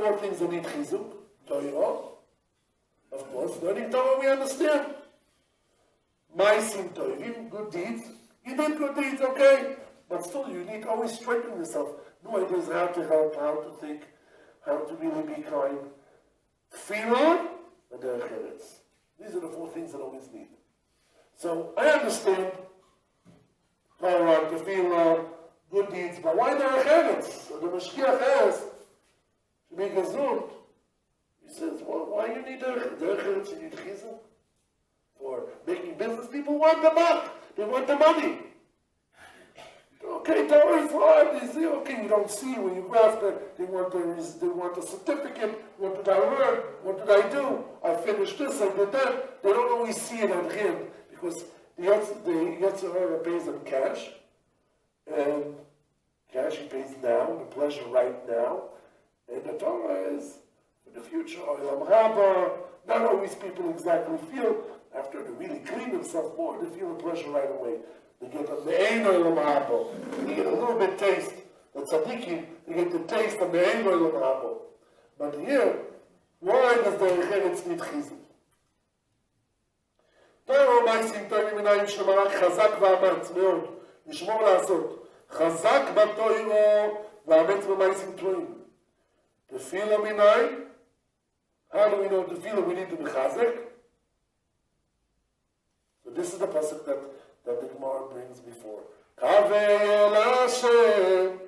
four things that need chizuk? Torah. Of course, learning Torah we understand. Ma'asim tovim, good deeds. You did good deeds, okay. But still, you need to always strengthen yourself. New ideas how to help, how to think, how to really be kind. Tefillah and derech eretz. These are the four things that I always need. So, I understand Torah, tefillah, good deeds, but why derech eretz? The Mashgiach asks, to be gesund. He says, well, why you need derech eretz? You need chizuk? For making business, people want the money. They want the money. Okay, Torah is hard. They say, okay, you don't see when you grasp it. They want a certificate. What did I learn? What did I do? I finished this, I did that. They don't always see it at the end because the Yetzer Hara pays them cash. And cash he pays now, the pleasure right now. And the Torah is for the future. Olam Haba. Not always people exactly feel, after they really clean themselves more, they feel the pleasure right away. They get the ein olam haba. They get a little bit taste. The tzaddikim, they get the taste of the ein olam haba. But here, why does the eretz need chizuk? Torah ma'asim tovim minayim של מלאך חזק ואמץ מאוד. לשמור לעשות. חזק בתורה ואמץ במעשים טובים. תפילה מיניים. How do we know tefillah? We need to be chazek. So this is the pasuk that the Gemara brings before. Kaveh el Hashem,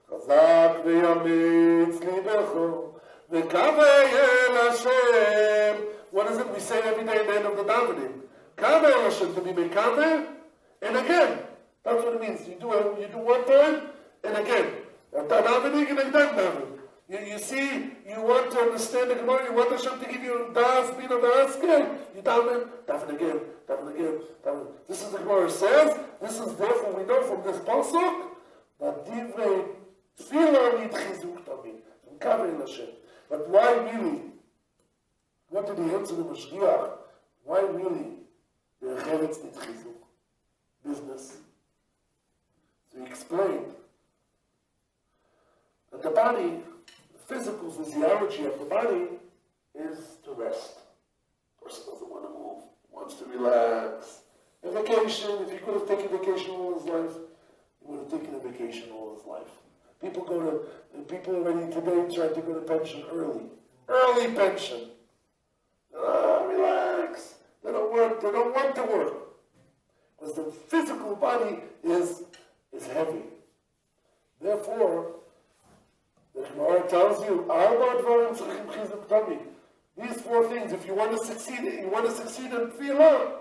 chazak ve'yamitz libecho, ve'kaveh el Hashem. What is it we say every day at the end of the davening? Kaveh el Hashem, to be mekaveh, and again. That's what it means. You do one time, and again. After davening, and again davening. You see, you want to understand the Gemara, you want Hashem to give you das, bina, das, again. You daven again, daven again, daven. This is the Gemara says, this is therefore we know from this pasuk, that divrei tefillah need chizuk tamid, from Kaveh el Hashem. But why really? What did he answer the Mashgiach? Why really the eretz need chizuk? Business. So he explained that the body, physical physiology of the body is to rest. The person doesn't want to move, wants to relax. A vacation, if he could have taken a vacation all his life, he would have taken a vacation all his life. People already today try to go to pension early. Early pension. Relax. They don't want to work. Because the physical body is heavy. Therefore, the Gemara tells you, these four things, if you want to succeed in tefillah,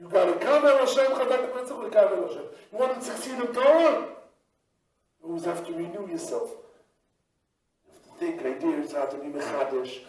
you got to Kaveh Hashem, Kaveh Hashem. You want to succeed in Torah, you always have to renew yourself. You have to think ideas, how to be mechadish,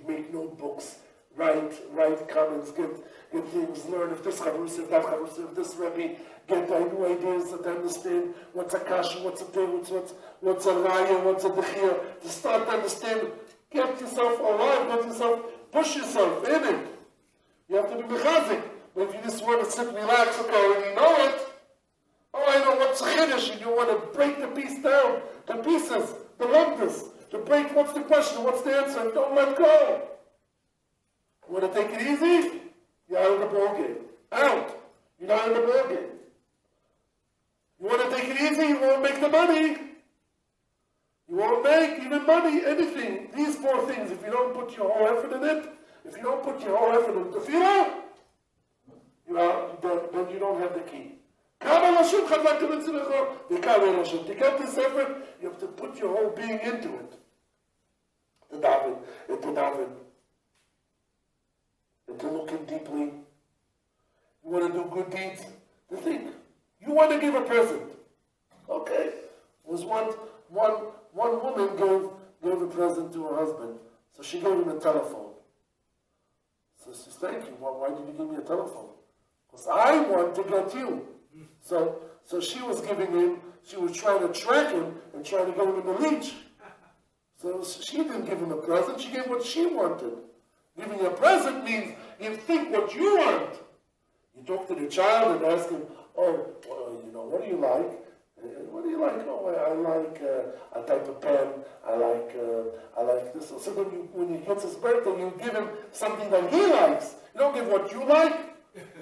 make notebooks, write comments, get things, learn if this chavrusa, if that chavrusa, if this Rabbi, get new ideas to understand what's a kasha, what's a day, what's a raya, what's a dechia, to start to understand, get yourself alive, push yourself in it. You have to be mechazik. But if you just want to sit and relax, okay, I already know it. Oh, I know what's a chiddush, and you want to break the piece down, the pieces, the lumpness, to break what's the question, what's the answer, and don't let go. You want to take it easy? You're out of the ball game. Out. You're not in the ball game. You want to take it easy? You won't make the money. You won't make even money, anything. These four things, if you don't put your whole effort in it, if you don't put your whole effort in tefillah, then you don't have the key. To get this effort, you have to put your whole being into it. To daven, and to look in deeply. You want to do good deeds? To think. You want to give a present. Okay. Was one woman gave a present to her husband. So she gave him a telephone. So she says, thank you. Why did you give me a telephone? Because I want to get you. So she was trying to track him and trying to get him in the leech. So she didn't give him a present. She gave what she wanted. Giving a present means you think what you want. You talk to the child and ask him, what do you like? What do you like? Oh, I like a type of pen. I like this. So then when he gets his birthday, you give him something that he likes. You don't give what you like.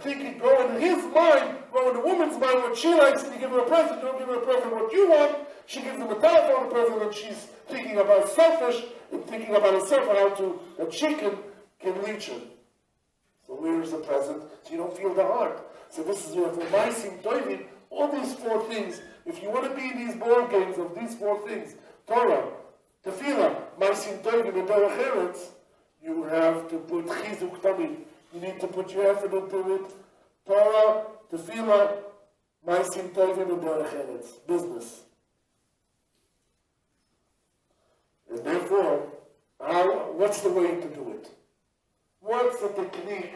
Go in his mind, go in the woman's mind what she likes, and you give her a present. You don't give her a present what you want. She gives him a telephone present, and she's thinking about selfish and thinking about herself and how to that she can reach him. So where's the present? So you don't feel the heart. So this is where for Maisim Toivim, all these four things. If you want to be in these board games of these four things, Torah, Tefillah, Maisim Toivim, and Derech Eretz, you have to put Chizuk Tamid. You need to put your effort into it. Torah, Tefillah, Maisim Toivim, and Derech Eretz. Business. And therefore, what's the way to do it? What's the technique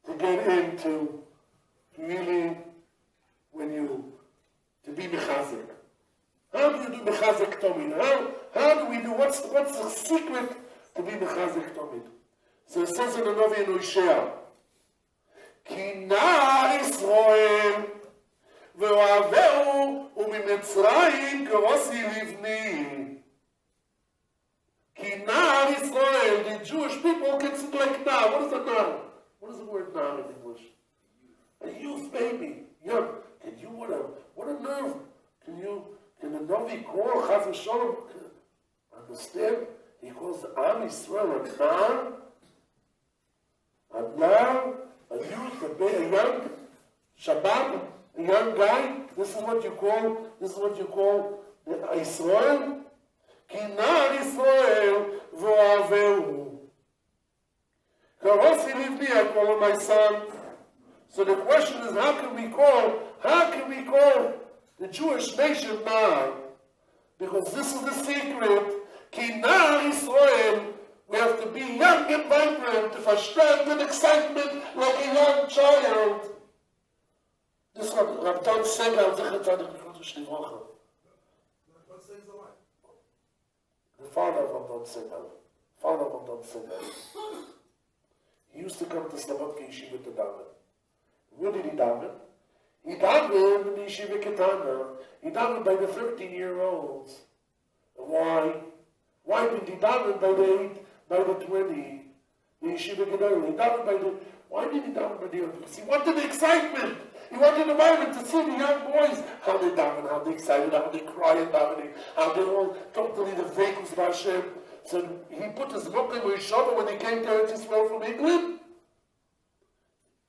to get into really to be mechazik? How do you do mechazik tomid? How do we do? What's the secret to be mechazik tomid? So it says in the Novi and Hoshea, Ki na Yisroel ve'ohaveu u'mimetzrayim k'rosi livni. Ki na Yisroel, the Jewish people can sing like na. What is a na? What is the word na in English? A youth baby, young. Can you, what a nerve. Can the Novi call Chaz v'Sholom, understand? He calls Am Yisrael a nar, a youth, a young Shabbat, a young guy. This is what you call the Yisrael. Ki nar Yisrael v'ohaveu. Karosi livni, I call him my son. So the question is, how can we call the Jewish nation now? Because this is the secret. Ki nar Yisrael, we have to be young and vibrant, to verstand and excitement like a young child. This is Rabbi Segal, the father of Rabbi Segal. He used to come to Slobodka Yeshiva to daven. Where did he daven? He davened in the Yeshiva Ketana. He davened by the 13-year-olds. Why? Why did he daven by the 20? The Yeshiva Ketana. He davened by the... Why did he daven by the... Because he wanted the excitement. He wanted the environment to see the young boys. How they daven, how they excited, how they cry in davening, how they all totally the vekus of Hashem. So he put his book in Yeshiva when he came to Eretz Yisrael from England.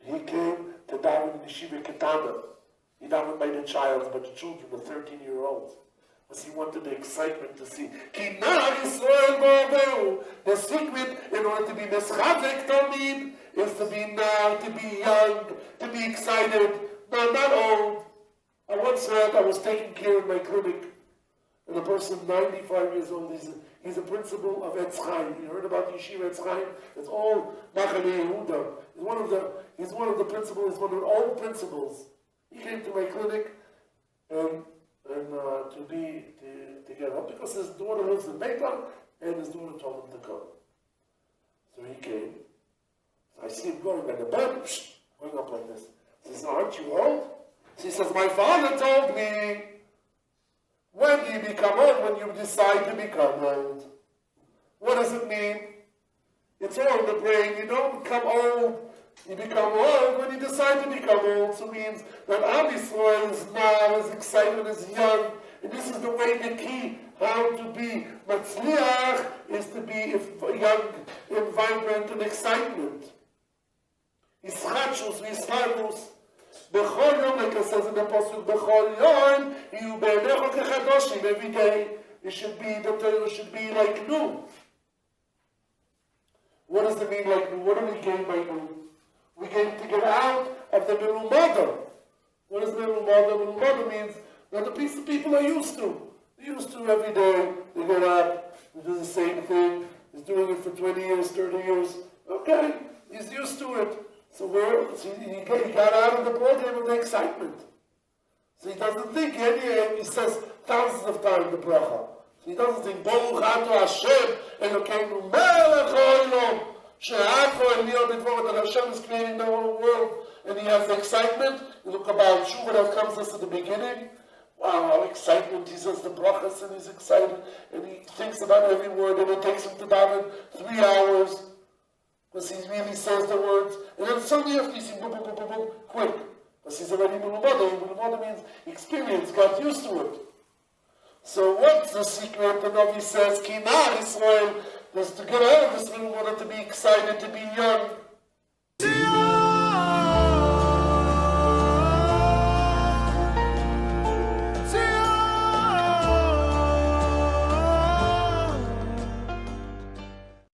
He came to daven in Yeshiva Ketana. He davened by the child, by the children, the 13-year-olds. Because he wanted the excitement to see. Ki nar Yisrael v'ohaveu. The secret in order to be meschazek tamid is to be now, to be young, to be excited, not old. I once heard, I was taking care in my clinic, and a person 95 years old, he's a principal of Etz Chaim. You heard about Yeshiva Etz Chaim? It's all Machane Yehuda. He's one of the principals, he's one of the old principals. He came to my clinic and to get help because his daughter lives in Beitar and his daughter told him to come. So he came. So I see him going by the bed, going up like this. He says, aren't you old? So he says, my father told me, when do you become old? When you decide to become old. What does it mean? It's all in the brain. You don't become old. You become old when you decide to become old. So it means that Am Yisrael is now, is excited, is young. And this is the way, the key, how to be Matzliach, is to be young, in vibrant and excitement. Yischachus, Yisraelus. Bechol yom, like it says in the Pasuk, Bechol yom, you be'enecho kechadoshim, every day. It should be, the Torah should be like new. What does it mean like new? What do we gain by new? We gain to get out of the Merumada. What is Merumada? Merumada means that the piece of people are used to. They're used to every day. They get up, they do the same thing. He's doing it for 20 years, 30 years. Okay, he's used to it. So he got out of the program of the excitement. So he doesn't think, he says thousands of times the bracha. So he doesn't think, Baruch Ato Hashem, Elokeinu melech ha'olam, she'achol eliyah b'dvor, that Hashem is creating the whole world, and he has the excitement. You look about Shiur that comes us at the beginning. Wow, how excitement. He says the brachas and he's excited and he thinks about every word and it takes him to daven 3 hours because he really says the words. And then suddenly after you see boom, boom, boom, boom, boom, quick. Because he's already mulumada. Mulumada means experience, got used to it. So what's the secret? The Navi says, Kinar Israel, is to get out of this mulumada, to be excited, to be young.